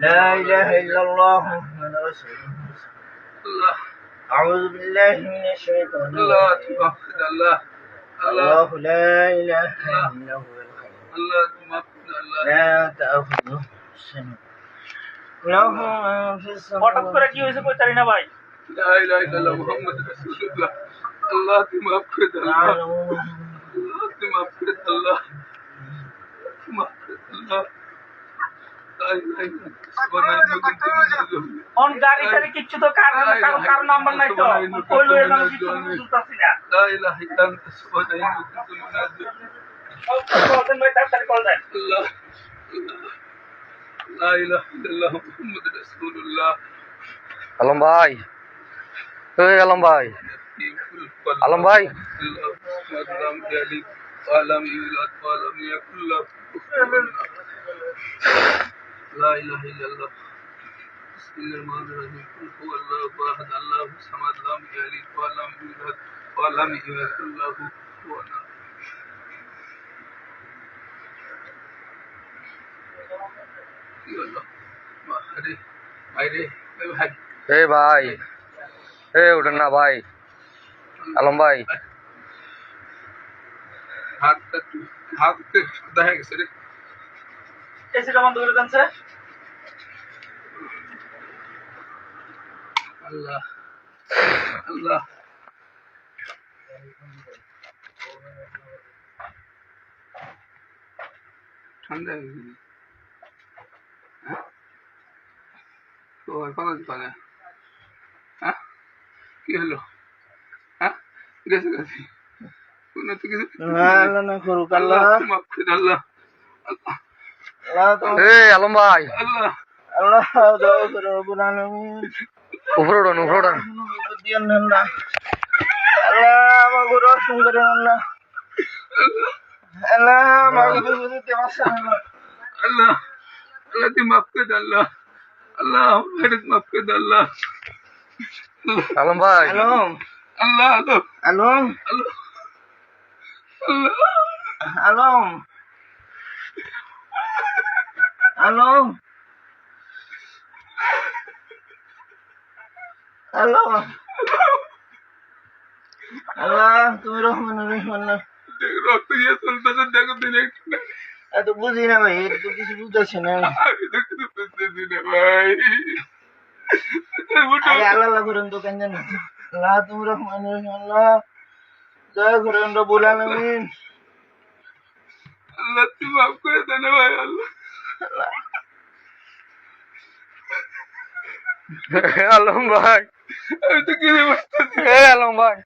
لا إله إلا الله محمد رسول الله. أعوذ بالله من الشيطان الرجيم. الله لا إله إلا هو الحي لا تأخذه سنة له ما في السماوات. হঠাৎ করে কি হয়েছে কই জানি না ভাই। لا إله إلا الله محمد رسول الله. الله تمام كده الله. الله تمام كده الله. تمام كده الله. لا إله إلا الله. অন গাড়ি গাড়ি কিচ্ছু তো কার নাম্বার নাই তো কই লয়ে যাম কিছু বুঝতাছি না। لا إله إلا أنت سبحانك كنت من الظالمين. বলতেন ভাই তাড়াতাড়ি কল দেন। الله لا إله إلا الله محمد رسول الله. আলম ভাই, এই আলম ভাই, আলম ভাই, لا إله إلا الله. بسم الله الرحمن الرحيم. قل هو الله أحد الله الصمد لم يلد ولم يولد ولم يكن له كفوا أحد. يا الله ما هري هري هاي এই ভাই, এই উঠেন না ভাই, আলম ভাই, হাত দেখা গেছে রে। এসিটা বন্ধ করে দেন স্যার। আল্লাহ আল্লাহ ঠান্ডা হয়ে গেছে। হ্যাঁ তো এখন দোকানে হ্যাঁ কি হলো? হ্যাঁ গেছে গেছে কোনো তো কিছু আল্লাহ না করুক, আল্লাহ মাফ করে আল্লাহ আল্লাহ তো এই আলম ভাই, আল্লাহ আল্লাহ দয়া করে রব্বুল আলামিন উপরে উঠুন, উপরে উঠুন। কোনো বিপদ দিয়েন না আল্লাহ। আল্লাহ আমাকে রক্ষা করেন আল্লাহ। আল্লাহ আমাকে বিপদ দিতে পারছেন আল্লাহ। আল্লাহ আল্লাহ তুই মাফ করে দে আল্লাহ। আল্লাহ আমার মাফ করে দে আল্লাহ। আলম ভাই, আলম আল্লাহ আল্লাহ আলম আল্লাহ আল্লাহ আলম আলম আল্লাহ আল্লাহ তুমি রহমান রহিম আল্লাহ। রক্ত দিয়ে চলতেছে দেখো দিন একটু এত বুঝি না ভাই, এত কিছু বুঝতেছি না। আমি তো কিছু বুঝতেছি না ভাই। আগে আল্লাহ করেন তো কেন জানি। আল্লাহ তুমি রহমান রহিম আল্লাহ, দয়া করেন রব্বুল আলামিন। আল্লাহ তুই মাফ করে দে না ভাই আল্লাহ। আলম ভাই, আমি তো কিছু বুঝতেছি না। এই আলম ভাই।